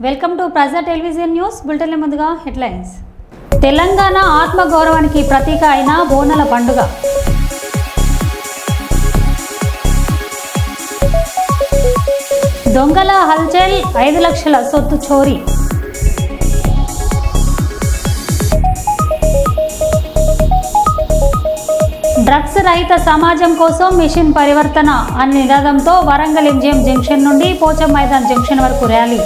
Welcome to ప్రజా television news bulletin ముందుగా headlines. Telangana ఆత్మ గౌరవానికి ప్రతీక అయిన బోనాల పండుగ. దొంగల హల్చల్, 5 లక్షల సొత్తు చోరీ. డ్రగ్స్ రహిత సమాజం కోసం మిషన్ పరివర్తన అనే నినాదంతో వరంగల్ ఎంజిఎం జంక్షన్ నుండి పోచం మైదాన్ జంక్షన్ వరకు ర్యాలీ.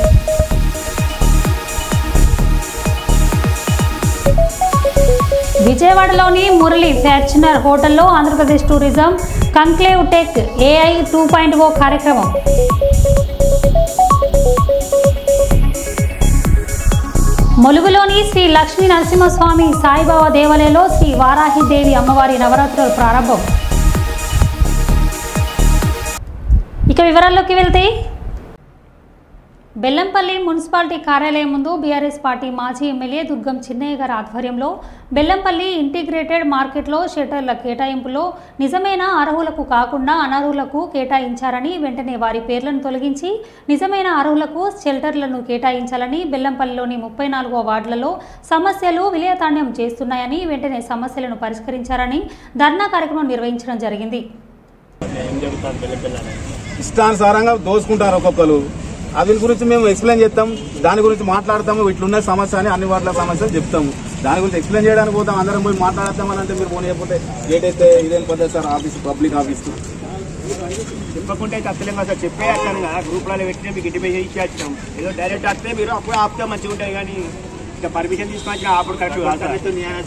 విజయవాడలోని మురళి ఫ్యార్చునర్ హోటల్లో ఆంధ్రప్రదేశ్ టూరిజం కంక్లేవ్ టెక్ AI 2.0 కార్యక్రమం. ములుగులోని శ్రీ లక్ష్మీ నరసింహస్వామి సాయిబాబా దేవాలయంలో శ్రీ వారాహిదేవి అమ్మవారి నవరాత్రుల ప్రారంభం. ఇక వివరాల్లోకి వెళ్తే, బెల్లంపల్లి మున్సిపాలిటీ కార్యాలయం ముందు బీఆర్ఎస్ పార్టీ మాజీ ఎమ్మెల్యే దుర్గం చిన్నయ్య గారి ఆధ్వర్యంలో బెల్లంపల్లి ఇంటిగ్రేటెడ్ మార్కెట్లో షెల్టర్ల కేటాయింపులో నిజమైన అర్హులకు కాకుండా అనర్హులకు కేటాయించారని, వెంటనే వారి పేర్లను తొలగించి నిజమైన అర్హులకు షెల్టర్లను కేటాయించాలని, బెల్లంపల్లిలోని 34వ వార్డులలో సమస్యలు విలయతాండం చేస్తున్నాయని, వెంటనే సమస్యలను పరిష్కరించారని ధర్నా కార్యక్రమం నిర్వహించడం జరిగింది. ఇష్టానుసారంగా దోసుకుంటారు ఒక్కొక్కరు. అవి గురించి మేము ఎక్స్ప్లెయిన్ చేస్తాం, దాని గురించి మాట్లాడతాము. ఇట్లున్న సమస్య అని అన్ని వాటిల సమస్యలు చెప్తాము. దాని గురించి ఎక్స్ప్లెయిన్ చేయడానికి పోతాం. అందరం పోయి మాట్లాడతామని అంటే మీరు ఫోన్ చేయకపోతే గేట్ అయితే ఇదేం పద్ధతి సార్, ఆఫీస్ పబ్లిక్ ఆఫీస్ చెప్పకుంటే అయితే అసలేమో సార్ చెప్పేస్తాను కదా, గ్రూప్లలో పెట్టినా మీకు ఇంటిమేషన్ ఇచ్చేస్తాం. ఏదో డైరెక్ట్ వస్తే మీరు అప్పుడు ఆపితే మంచిగా ఉంటాయి, కానీ ఇంకా పర్మిషన్ తీసుకొచ్చి అప్పుడు కరెక్ట్ కాదు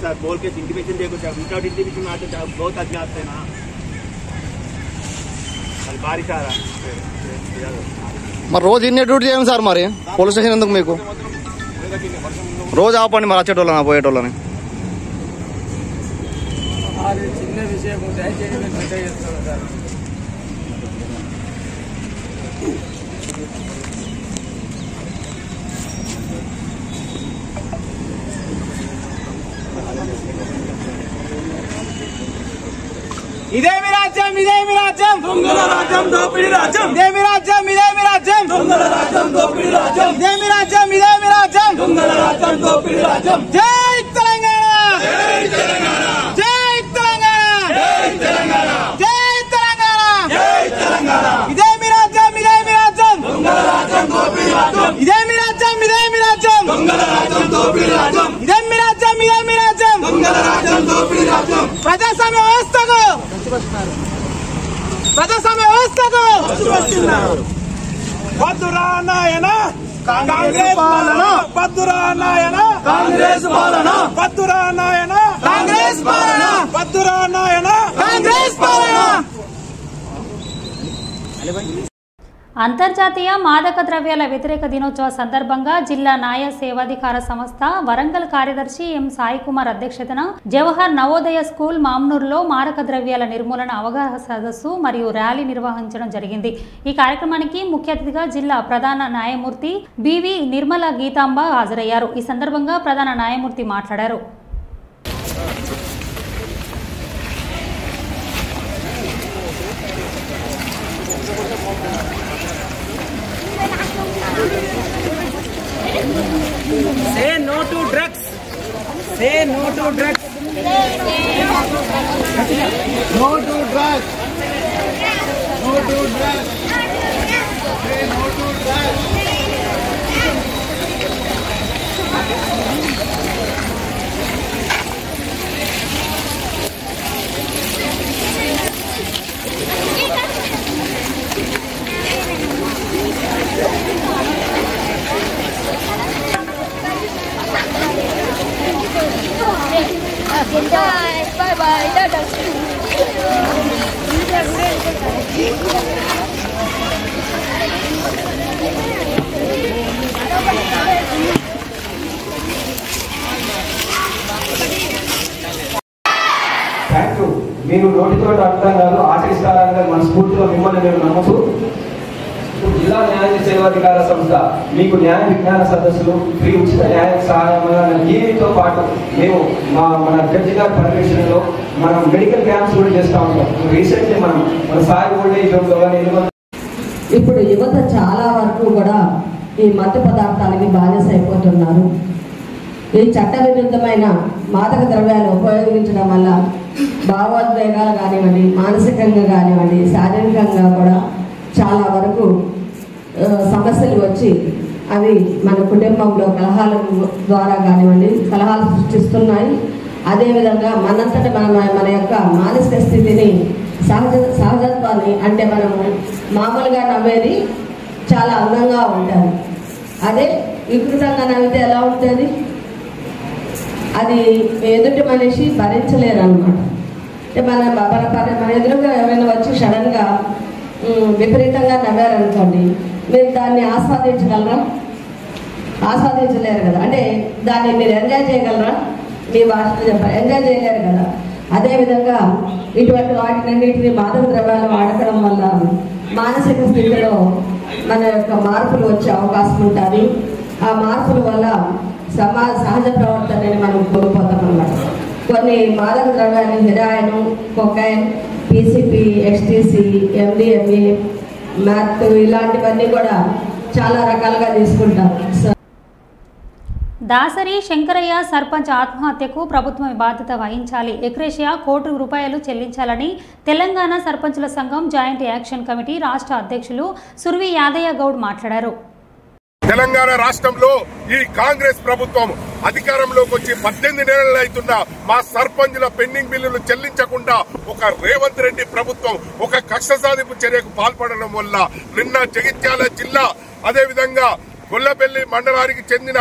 సార్. బోల్ కేసు ఇంటిమేషన్ లేకుండా వితౌట్ ఇంటిమేషన్ ఆడితే బహుత్ అజ్ఞా వస్తాయినా అది భారీ సారా. మరి రోజు ఇన్ని డ్యూటీ చేయండి సార్. మరి పోలీస్ స్టేషన్ ఎందుకు మీకు? రోజు ఆపండి మరి వచ్చేటోళ్ళని పోయేటోళ్ళని. చిన్న విషయం ఇదేమి రాజ్యం, ఇదేమి రాజ్యం, దొంగల రాజ్యం, దోపిడీ రాజ్యం. ఇదేమి రాజ్యం, ఇదేమి రాజ్యం, దొంగల రాజ్యం, దోపిడీ రాజ్యం. ఇదేమి రాజ్యం, ఇదేమి రాజ్యం, దొంగల రాజ్యం, దోపిడీ రాజ్యం. జై తెలంగాణ, జై తెలంగాణ, జై తెలంగాణ, జై తెలంగాణ, జై తెలంగాణ, జై తెలంగాణ. ఇదేమి రాజ్యం, ఇదేమి రాజ్యం, దొంగల రాజ్యం, దోపిడీ రాజ్యం. ఇదేమి రాజ్యం, ఇదేమి రాజ్యం, దొంగల రాజ్యం, దోపిడీ రాజ్యం. ఇదేమి రాజ్యం, ఇదేమి రాజ్యం, దొంగల రాజ్యం, దోపిడీ రాజ్యం. ప్రజాస్వామ్య వ్యవస్థకు, ప్రజాస్వామ్య వ్యవస్థకు వద్దురా నాయన కాంగ్రెస్ పాలన, వద్దురా నాయన కాంగ్రెస్ పాలన, వద్దురా నాయన కాంగ్రెస్ పాలన, వద్దురా నాయన కాంగ్రెస్ పాలన. అంతర్జాతీయ మాదక ద్రవ్యాల వ్యతిరేక దినోత్సవ సందర్భంగా జిల్లా న్యాయ సేవాధికార సంస్థ వరంగల్ కార్యదర్శి ఎం సాయి కుమార్ అధ్యక్షతన జవహర్ నవోదయ స్కూల్ మామ్నూరులో మాదక ద్రవ్యాల నిర్మూలన అవగాహన సదస్సు మరియు ర్యాలీ నిర్వహించడం జరిగింది. ఈ కార్యక్రమానికి ముఖ్య అతిథిగా జిల్లా ప్రధాన న్యాయమూర్తి బివి నిర్మల గీతాంబ హాజరయ్యారు. ఈ సందర్భంగా ప్రధాన న్యాయమూర్తి మాట్లాడారు. Say no to drugs. Say no to drugs. No to drugs. No to drugs. Say no to drugs. Bye bye. Thank you. మీరు నోటితో అర్థం కాదు, ఆచరిస్తారని మనస్ఫూర్తిగా మిమ్మల్ని మేము నమ్ముతూ జిల్లా న్యాయ సేవాధికార సంస్థ మీకు న్యాయ విజ్ఞాన సదస్సులు, ఫ్రీ ఉచిత న్యాయ సహాయమైన దీనితో పాటు మేము మన జడ్జి గారి పర్మిషన్లో మనం మెడికల్ క్యాంప్స్ కూడా చేస్తూ ఉంటాం. రీసెంట్లీ మన సాయి ఓల్డ్ ఏజ్ హోమ్లో ఇప్పుడు యువత చాలా వరకు కూడా ఈ మత్తు పదార్థాలకి బానిస అయిపోతున్నారు. ఈ చట్ట విరుద్ధమైన మాదక ద్రవ్యాలు ఉపయోగించడం వల్ల భావోద్వేగాలు కానివ్వండి, మానసికంగా కానివ్వండి, శారీరకంగా కూడా చాలా వరకు సమస్యలు వచ్చి అవి మన కుటుంబంలో కలహాల ద్వారా కానివ్వండి కలహాలు సృష్టిస్తున్నాయి. అదేవిధంగా మనంతట మన యొక్క మానసిక స్థితిని సహజత్వాన్ని అంటే మనము మామూలుగా నవ్వేది చాలా అందంగా ఉంటుంది. అదే వికృతంగా నవ్వితే ఎలా ఉంటుంది? అది ఎదుటి మనిషి భరించలేరు అనమాట. మన ఎదురుగా ఎవరైనా వచ్చి సడన్గా విపరీతంగా నవ్వారనుకోండి, మీరు దాన్ని ఆస్వాదించగలరా? ఆస్వాదించలేరు కదా. అంటే దాన్ని మీరు ఎంజాయ్ చేయగలరా? మీ భాషలో చెప్పారు, ఎంజాయ్ చేయలేరు కదా. అదేవిధంగా ఇటువంటి వాటినన్నింటినీ మాదక ద్రవ్యాలు వాడకడం వల్ల మానసిక స్థితిలో మన యొక్క మార్పులు వచ్చే అవకాశం ఉంటుంది. ఆ మార్పుల వల్ల సహజ ప్రవర్తనని మనం కోల్పోతాం అన్నమాట. కొన్ని మాదక ద్రవ్యాలు heroin, cocaine, PCP, Xtec, MDMA, math ఇలాంటివన్నీ కూడా చాలా రకాలుగా తీసుకుంటారు. దాసరి శంకరయ్య సర్పంచ్ ఆత్మహత్యకు ప్రభుత్వం బాధ్యత వహించాలి. ఎక్రేషియా ₹1 చెల్లించాలని తెలంగాణ సర్పంచుల సంఘం జాయింట్ యాక్షన్ కమిటీ రాష్ట్ర అధ్యక్షులు సుర్వి యాదయ్య గౌడ్ మాట్లాడారు. తెలంగాణ రాష్ట్రంలో ఈ కాంగ్రెస్ ప్రభుత్వం అధికారంలోకి వచ్చి 18 నెలలు అవుతున్నా మా సర్పంచుల పెండింగ్ బిల్లులు చెల్లించకుండా ఒక రేవంత్ రెడ్డి ప్రభుత్వం ఒక కక్ష సాధింపు చర్యకు పాల్పడడం వల్ల నిన్న జగిత్యాల జిల్లా అదేవిధంగా గొల్లపల్లి మండలానికి చెందిన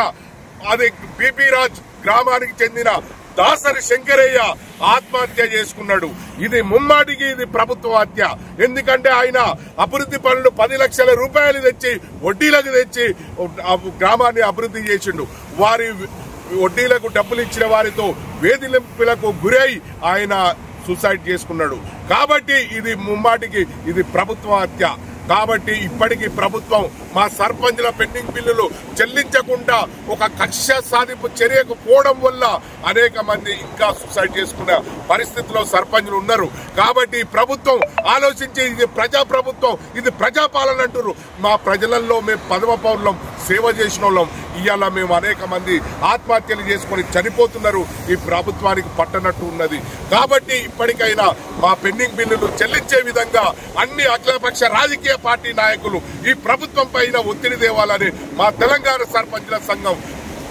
అది బీపీ రాజ్ గ్రామానికి చెందిన దాసరి శంకరయ్య ఆత్మహత్య చేసుకున్నాడు. ఇది ముమ్మాటికి ఇది ప్రభుత్వ హత్య. ఎందుకంటే ఆయన అభివృద్ధి పనులు 10 లక్షల రూపాయలు తెచ్చి వడ్డీలకు తెచ్చి గ్రామాన్ని అభివృద్ధి చేసిండు. వారి వడ్డీలకు డబ్బులు ఇచ్చిన వారితో వేధింపులకు గురై ఆయన సూసైడ్ చేసుకున్నాడు. కాబట్టి ఇది ముమ్మాటికి ఇది ప్రభుత్వ హత్య. కాబట్టి ఇప్పటికీ ప్రభుత్వం మా సర్పంచుల పెండింగ్ బిల్లులు చెల్లించకుండా ఒక కక్ష సాధింపు చర్యకు పోవడం వల్ల అనేక మంది ఇంకా సూసైడ్ చేసుకున్న పరిస్థితిలో సర్పంచులు ఉన్నారు. కాబట్టి ప్రభుత్వం ఆలోచించి ఇది ప్రజా ప్రభుత్వం, ఇది ప్రజాపాలన అంటారు. మా ప్రజలలో మేము 10వ పౌరులం, సేవ చేసిన వాళ్ళం. ఇవాళ మేము అనేక మంది ఆత్మహత్యలు చేసుకుని చనిపోతున్నారు. ఈ ప్రభుత్వానికి పట్టనట్టు ఉన్నది. కాబట్టి ఇప్పటికైనా మా పెండింగ్ బిల్లులు చెల్లించే విధంగా అన్ని అఖిలపక్ష రాజకీయ పార్టీ నాయకులు ఈ ప్రభుత్వం పైన ఒత్తిడి తేవాలని మా తెలంగాణ సర్పంచుల సంఘం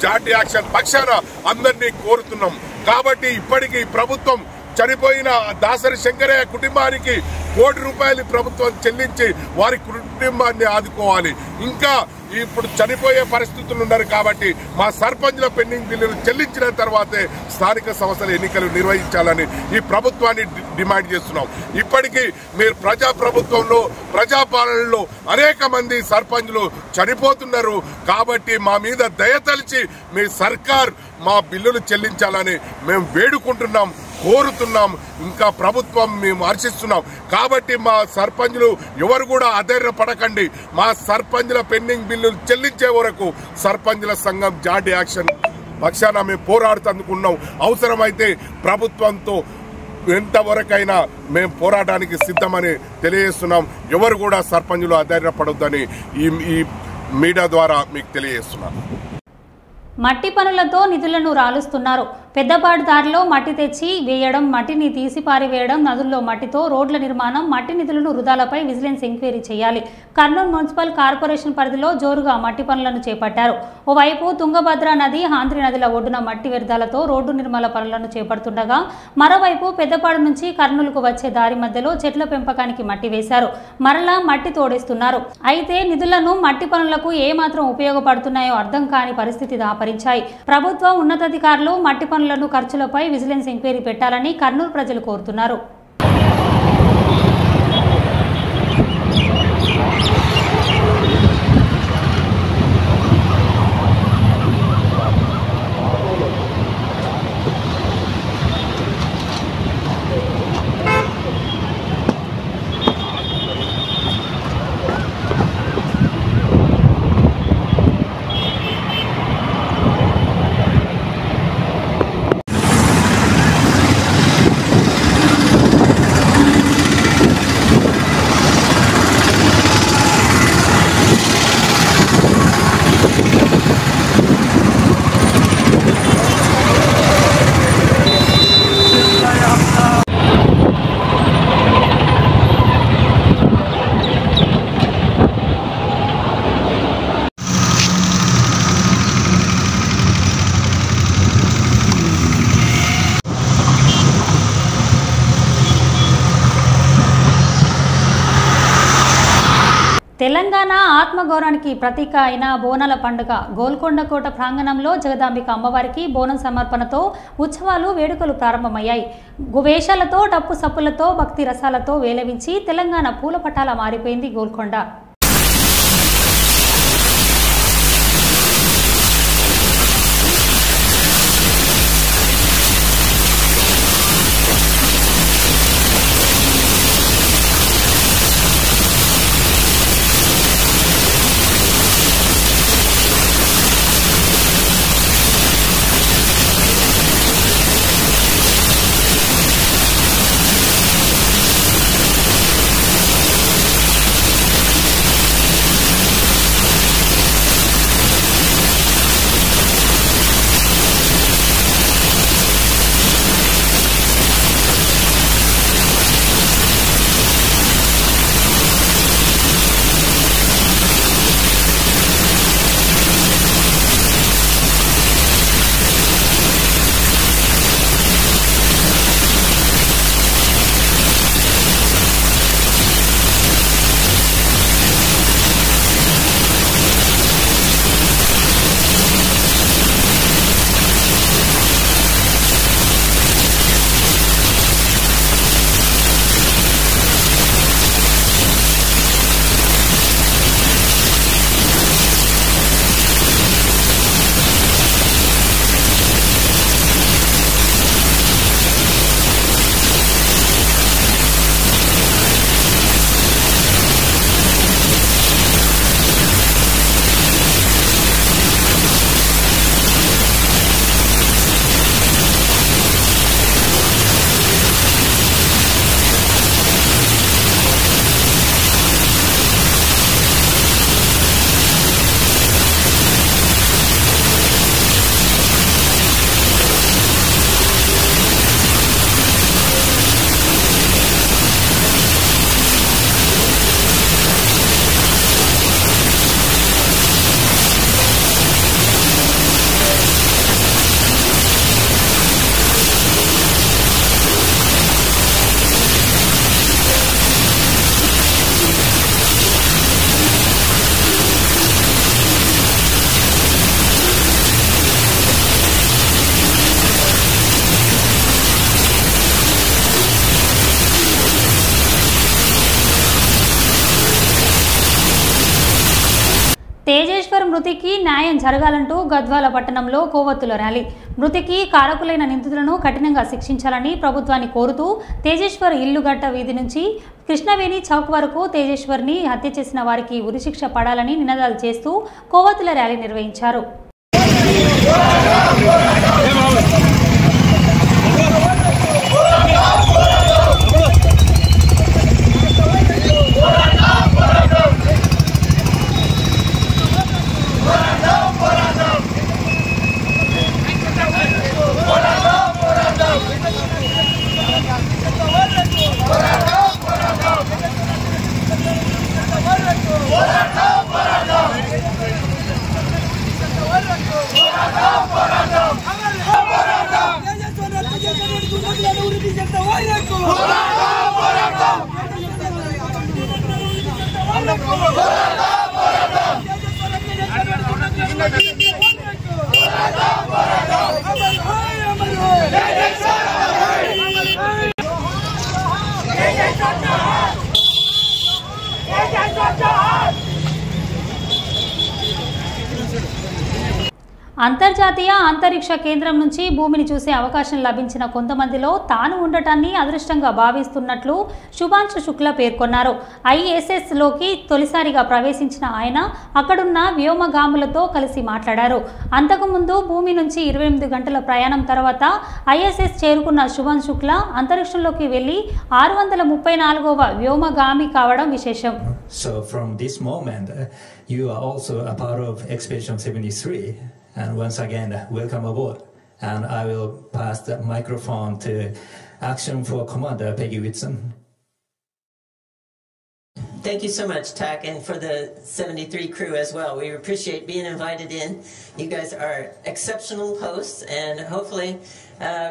జాయింట్ యాక్షన్ పక్షాన అందరినీ కోరుతున్నాం. కాబట్టి ఇప్పటికీ ప్రభుత్వం చనిపోయిన దాసరి శంకరయ్య కుటుంబానికి ₹1 ప్రభుత్వం చెల్లించి వారి కుటుంబాన్ని ఆదుకోవాలి. ఇంకా ఇప్పుడు చనిపోయే పరిస్థితులు ఉన్నారు. కాబట్టి మా సర్పంచుల పెండింగ్ బిల్లులు చెల్లించిన తర్వాతే స్థానిక సంస్థల ఎన్నికలు నిర్వహించాలని ఈ ప్రభుత్వాన్ని డిమాండ్ చేస్తున్నాం. ఇప్పటికీ మీరు ప్రభుత్వంలో ప్రజాపాలనలో అనేక మంది సర్పంచులు చనిపోతున్నారు. కాబట్టి మా మీద దయతలిచి మీ సర్కార్ మా బిల్లులు చెల్లించాలని మేము వేడుకుంటున్నాం, కోరుతున్నాం. ఇంకా ప్రభుత్వం మేము హర్షిస్తున్నాం. కాబట్టి మా సర్పంచులు ఎవరు కూడా అధైర్యపడకండి. మా సర్పంచుల పెండింగ్ బిల్లులు చెల్లించే వరకు సర్పంచుల సంఘం జాయింట్ యాక్షన్ పక్షాన మేము పోరాడుతందుకున్నాం. అవసరమైతే ప్రభుత్వంతో ఎంతవరకైనా మేము పోరాటానికి సిద్ధమని తెలియజేస్తున్నాం. ఎవరు కూడా సర్పంచులు అధైర్యపడొద్దని ఈ మీడియా ద్వారా మీకు తెలియజేస్తున్నాం. మట్టి పనులతో నిధులను రాలుస్తున్నారు. పెద్దపాడు దారిలో మట్టి తెచ్చి వేయడం, మట్టిని తీసి పారివేయడం, నదుల్లో మట్టితో రోడ్ల నిర్మాణం, మట్టి నిధులను వృధాలపై విజిలెన్స్ ఎంక్వైరీ చేయాలి. కర్నూలు మున్సిపల్ కార్పొరేషన్ పరిధిలో జోరుగా మట్టి పనులను చేపట్టారు. ఓవైపు తుంగభద్ర నది, హాంద్రి నదిల ఒడ్డున మట్టి వ్యర్థాలతో రోడ్డు నిర్మాణ పనులను చేపడుతుండగా మరోవైపు పెద్దపాడు నుంచి కర్నూలుకు వచ్చే దారి మధ్యలో చెట్ల పెంపకానికి మట్టి వేశారు. మరలా మట్టి తోడేస్తున్నారు. అయితే నిధులను మట్టి పనులకు ఏమాత్రం ఉపయోగపడుతున్నాయో అర్థం కాని పరిస్థితి దాపరించాయి. ప్రభుత్వం ఉన్నతాధికారులు మట్టి పనులను ఖర్చులపై విజిలెన్స్ ఎంక్వైరీ పెట్టాలని కర్నూలు ప్రజలు కోరుతున్నారు. ఆత్మగౌరవానికి ప్రతీక అయిన బోనాల పండుగ గోల్కొండ కోట ప్రాంగణంలో జగదాంబిక అమ్మవారికి బోనం సమర్పణతో ఉత్సవాలు వేడుకలు ప్రారంభమయ్యాయి. వేషాలతో డప్పు సప్పులతో భక్తి రసాలతో వేలవించి తెలంగాణ పూలపటాల మారిపోయింది గోల్కొండ. తేజేశ్వర్ మృతికి న్యాయం జరగాలంటూ గద్వాల పట్టణంలో కొవ్వొత్తుల ర్యాలీ. మృతికి కారకులైన నిందితులను కఠినంగా శిక్షించాలని ప్రభుత్వాన్ని కోరుతూ తేజేశ్వర్ ఇల్లుగట్ట వీధి నుంచి కృష్ణవేణి చౌక్ వరకు తేజేశ్వర్ని హత్య చేసిన వారికి ఉరిశిక్ష పడాలని నినాదాలు చేస్తూ కొవ్వొత్తుల ర్యాలీ నిర్వహించారు. అంతర్జాతీయ అంతరిక్ష కేంద్రం నుంచి భూమిని చూసే అవకాశం లభించిన కొంతమందిలో తాను ఉండటాన్ని అదృష్టంగా భావిస్తున్నట్లు శుభాంశు శుక్లా పేర్కొన్నారు. ISSలోకి తొలిసారిగా ప్రవేశించిన ఆయన అక్కడున్న వ్యోమగాములతో కలిసి మాట్లాడారు. అంతకుముందు భూమి నుంచి 28 గంటల ప్రయాణం తర్వాత ISS చేరుకున్న శుభాంశు శుక్లా అంతరిక్షంలోకి వెళ్లి 634వ వ్యోమగామి కావడం విశేషం. So from this moment you are also a part of Expedition 73. And once again, welcome aboard. And I will pass the microphone to Action for Commander Peggy Whitson. Thank you so much, Tak, and for the 73 crew as well. We appreciate being invited in. You guys are exceptional hosts, and hopefully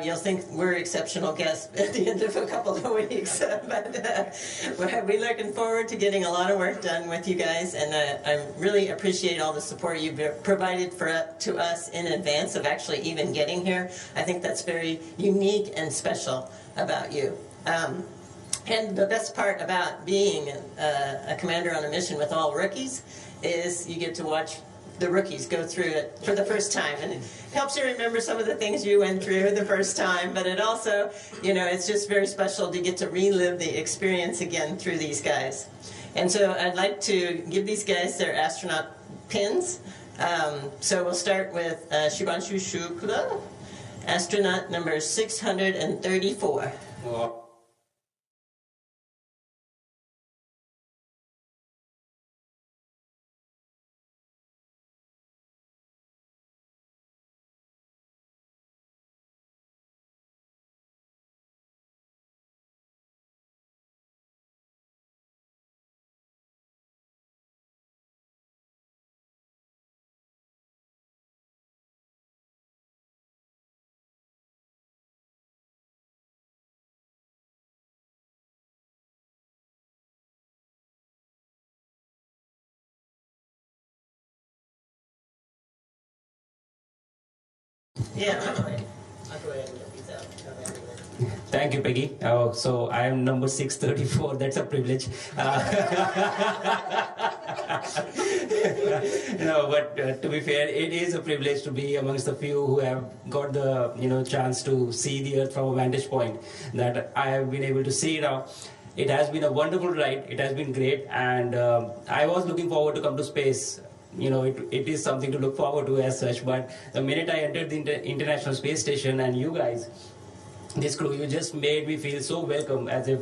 you'll think we're exceptional guests at the end of a couple of weeks. But we're looking forward to getting a lot of work done with you guys, and I really appreciate all the support you've provided to us in advance of actually even getting here. I think that's very unique and special about you. And the best part about being a commander on a mission with all rookies is you get to watch the rookies go through it for the first time. And it helps you remember some of the things you went through the first time, but it also, you know, it's just very special to get to relive the experience again through these guys. And so I'd like to give these guys their astronaut pins. So we'll start with Shubhanshu Shukla, astronaut number 634. Yeah, I'll go ahead and get these out. Thank you, Peggy. So I am number 634. That's a privilege. No, but to be fair, it is a privilege to be amongst the few who have got the chance to see the Earth from a vantage point that I have been able to see now. It has been a wonderful ride. It has been great, and I was looking forward to come to space. It is something to look forward to as such, but the minute I entered the International Space Station and you guys, this crew, you just made me feel so welcome, as if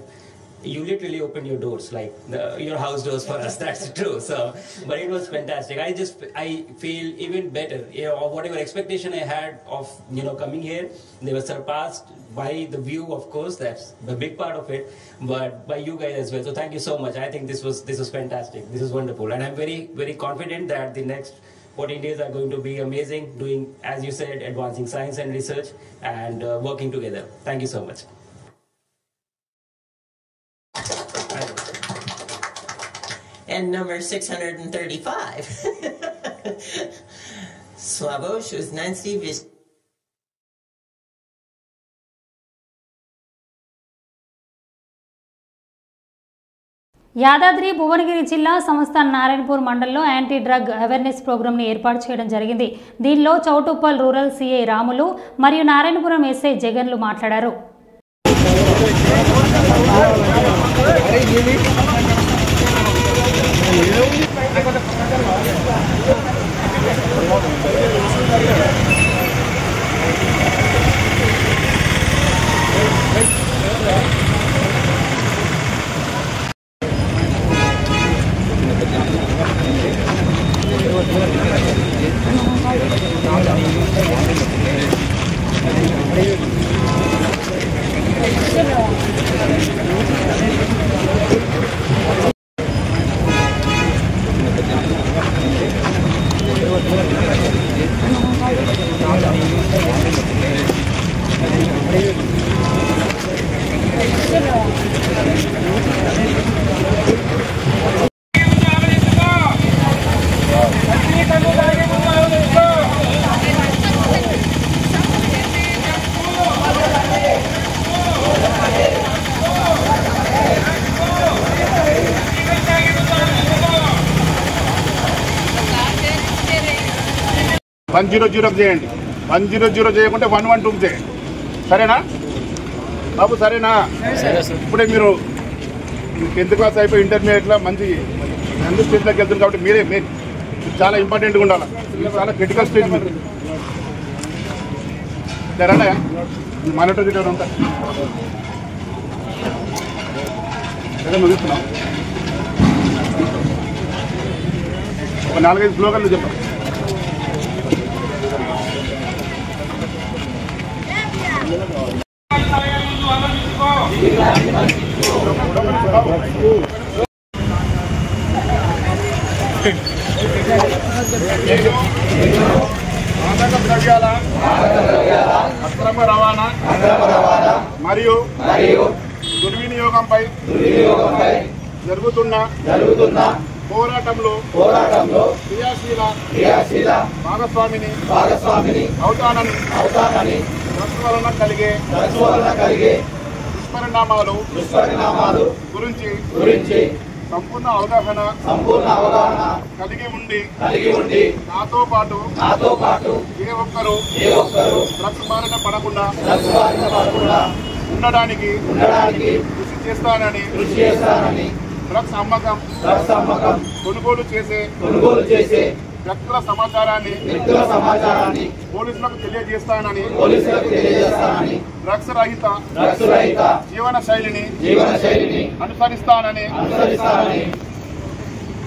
you literally opened your doors, like your house doors for us. That's true. So, but it was fantastic. I feel even better. Whatever expectation I had of coming here, they were surpassed by the view, of course. That's the big part of it, but by you guys as well. So thank you so much. I think this was fantastic. This is wonderful, and I'm very, very confident that the next 14 days are going to be amazing, doing, as you said, advancing science and research and working together. Thank you so much. And number 635. Slavosh Nancy Vis. Yadadri Bhuvanagiri జిల్లా సంస్థ నారాయణపూర్ మండలంలో anti drug awareness ప్రోగ్రామ్ని ఏర్పాటు చేయడం జరిగింది. దీనిలో Choutuppal rural CI Ramulu మరియు Narayanapuram SI జగన్లు మాట్లాడారు. वन 100 చేయండి. 100 చేయకుంటే 112 చేయండి. సరేనా బాబు? సరేనా? ఇప్పుడే మీరు 10th క్లాస్ అయిపోయి ఇంటర్మీడియట్లో మంచి మంచి స్టేజ్లోకి వెళ్తుంది కాబట్టి మీరే చాలా ఇంపార్టెంట్గా ఉండాలి. ఇది చాలా క్రిటికల్ స్టేజ్ మీరు. సరేనా? మానిటర్ చేయడం అంతా సరే ముగిస్తున్నాం. ఒక 4-5 స్లోగన్లు చెప్పండి. మాదక ద్రవ్యాల అక్రమ రవాణా మరియు దుర్వినియోగంపై జరుగుతున్న పోరాటంలో క్రియాశీల భాగస్వామిని అవుతానని డ్రగ్స్ వలన కలిగే దుష్పరిణామాలు గురించి సంపూర్ణ అవగాహన కలిగి ఉండి నాతో పాటు ఏ ఒక్కరు డ్రగ్స్ బారిన పడకుండా ఉండడానికి కృషి చేస్తానని డ్రగ్స్ అమ్మకం కొనుగోలు చేసే వ్యక్తుల సమాచారాన్ని పోలీసులకు తెలియజేస్తానని డ్రగ్స్ రహిత జీవన శైలిని అనుసరిస్తానని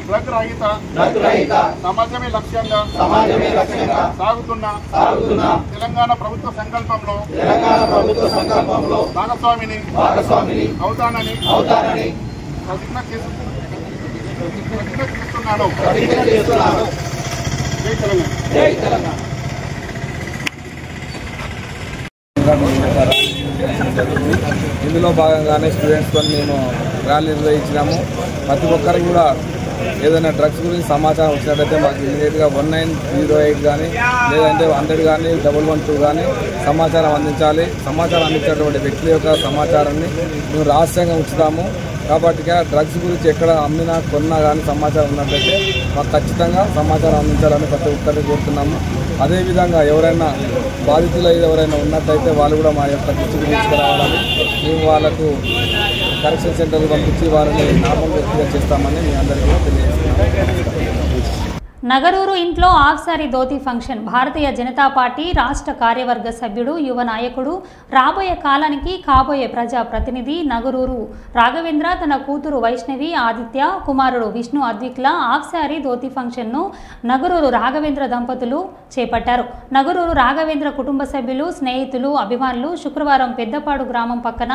డ్రగ్ రహిత సమాజమే లక్ష్యంగా సాగుతున్న తెలంగాణ ప్రభుత్వ సంకల్పంలో భాగస్వామిని అవుతానని ప్రతిజ్ఞ చేస్తున్నాను. జై తెలంగాణ. ఇందులో భాగంగానే స్టూడెంట్స్తో మేము ర్యాలీ నిర్వహించినాము. ప్రతి ఒక్కరికి కూడా ఏదైనా డ్రగ్స్ గురించి సమాచారం వచ్చినట్టయితే మాకు ఇమీడియట్గా 1908 కానీ లేదంటే 100 కానీ 112 కానీ సమాచారం అందించాలి. సమాచారం అందించేటువంటి వ్యక్తుల యొక్క సమాచారాన్ని మేము రహస్యంగా ఉంచుతాము. కాబట్టి డ్రగ్స్ గురించి ఎక్కడ అమ్మినా కొన్నా కానీ సమాచారం ఉన్నట్లయితే మాకు ఖచ్చితంగా సమాచారం అందించాలని ప్రతి ఒక్కరిని కోరుతున్నాము. అదేవిధంగా ఎవరైనా బాధితులు ఎవరైనా ఉన్నట్టయితే వాళ్ళు కూడా మా యొక్క దృష్టికి తీసుకురావాలని మేము వాళ్ళకు కరెక్షన్ సెంటర్కి పంపించి వారిని నార్మల్ వ్యక్తిగా చేస్తామని మీ అందరికీ కూడా తెలియజేస్తున్నాము. నగరూరు ఇంట్లో ఆఫ్సారీ ధోతి ఫంక్షన్. భారతీయ జనతా పార్టీ రాష్ట్ర కార్యవర్గ సభ్యుడు, యువ నాయకుడు, రాబోయే కాలానికి కాబోయే ప్రజా ప్రతినిధి నగరూరు రాఘవేంద్ర తన కూతురు వైష్ణవి ఆదిత్య, కుమారుడు విష్ణు అద్విక్ల ఆఫ్సారీ ధోతి ఫంక్షన్ను నగరూరు రాఘవేంద్ర దంపతులు చేపట్టారు. నగరూరు రాఘవేంద్ర కుటుంబ సభ్యులు, స్నేహితులు, అభిమానులు శుక్రవారం పెద్దపాడు గ్రామం పక్కన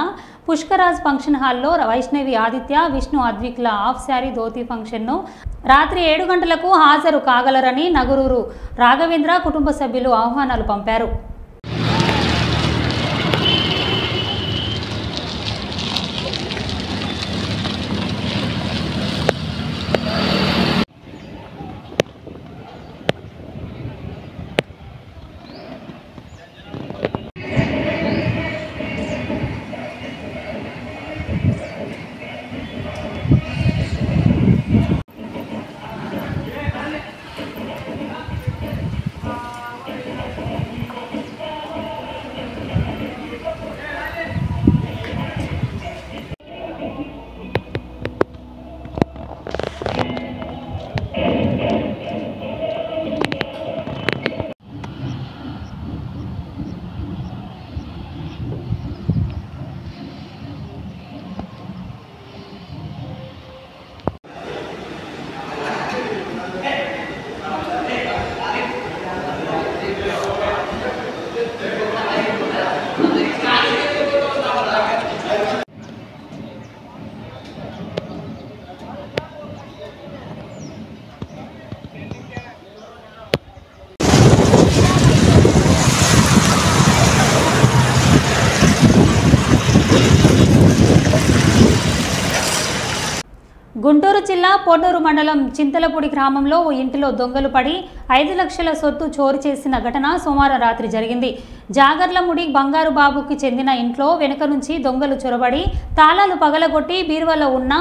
పుష్కరాజ్ ఫంక్షన్ హాల్లో వైష్ణవి ఆదిత్య, విష్ణు అద్విక్ల ఆఫ్సారీ ధోతి ఫంక్షన్ను రాత్రి 7 గంటలకు హాజరు కాగలరని నగరూరు రాఘవేంద్ర కుటుంబ సభ్యులు ఆహ్వానాలు పంపారు. గుంటూరు జిల్లా పొన్నూరు మండలం చింతలపూడి గ్రామంలో ఓ ఇంటిలో దొంగలు పడి 5 లక్షల సొత్తు చోరీ చేసిన ఘటన సోమవారం రాత్రి జరిగింది. జాగర్లముడి బంగారు బాబుకి చెందిన ఇంట్లో వెనుక నుంచి దొంగలు చొరబడి తాళాలు పగలగొట్టి బీరువాలో ఉన్న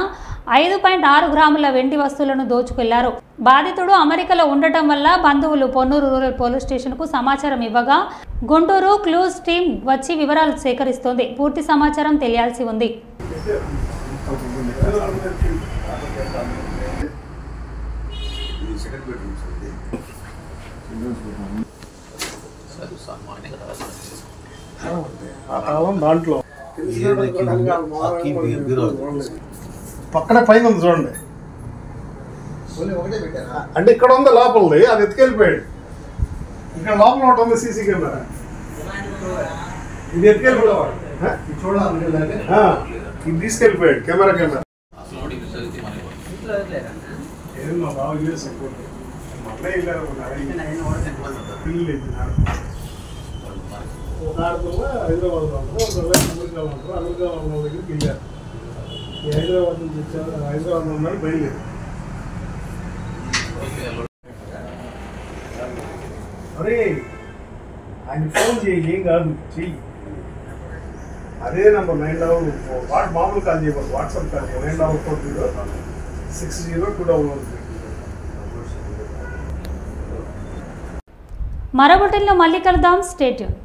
5.6 గ్రాముల వెండి వస్తువులను దోచుకెళ్లారు. బాధితుడు అమెరికాలో ఉండటం వల్ల బంధువులు పొన్నూరు రూరల్ పోలీస్ స్టేషన్కు సమాచారం ఇవ్వగా గుంటూరు క్లూస్ టీం వచ్చి వివరాలు సేకరిస్తోంది. పూర్తి సమాచారం తెలియాల్సి ఉంది. దాంట్లో పక్కనే పైన ఉంది చూడండి. అంటే ఇక్కడ ఉంది లోపలది, అది ఎత్తుకెళ్ళిపోయాడు. ఇక్కడ లోపల ఒకటి ఉంది సీసీ కెమెరా, ఇది ఎత్తుకెళ్ళిపోయాడు. ఇది తీసుకెళ్ళిపోయాడు కెమెరా. ఏమో బాగా యూఎస్ అప్పుడే వెళ్ళారు ఒక ఆడుతున్నా హైదరాబాద్లో ఉంటారు, ఒక అమెరికాలో ఉంటారు. అమెరికా వాళ్ళ దగ్గరికి వెళ్ళారు. ఈ హైదరాబాద్ నుంచి వచ్చారు, హైదరాబాద్లో ఉన్నారు, బయలుదేరు. అరే ఆయన ఫోన్ చేయి, ఏం కాదు చెయ్యి. అదే నంబర్ 9 మామూలు కాల్ చేయకూడదు, వాట్సాప్ కాల్ చేయాలి. 960 మరో బులెటిన్లో మళ్ళీ కలుద్దాం. Stay tune.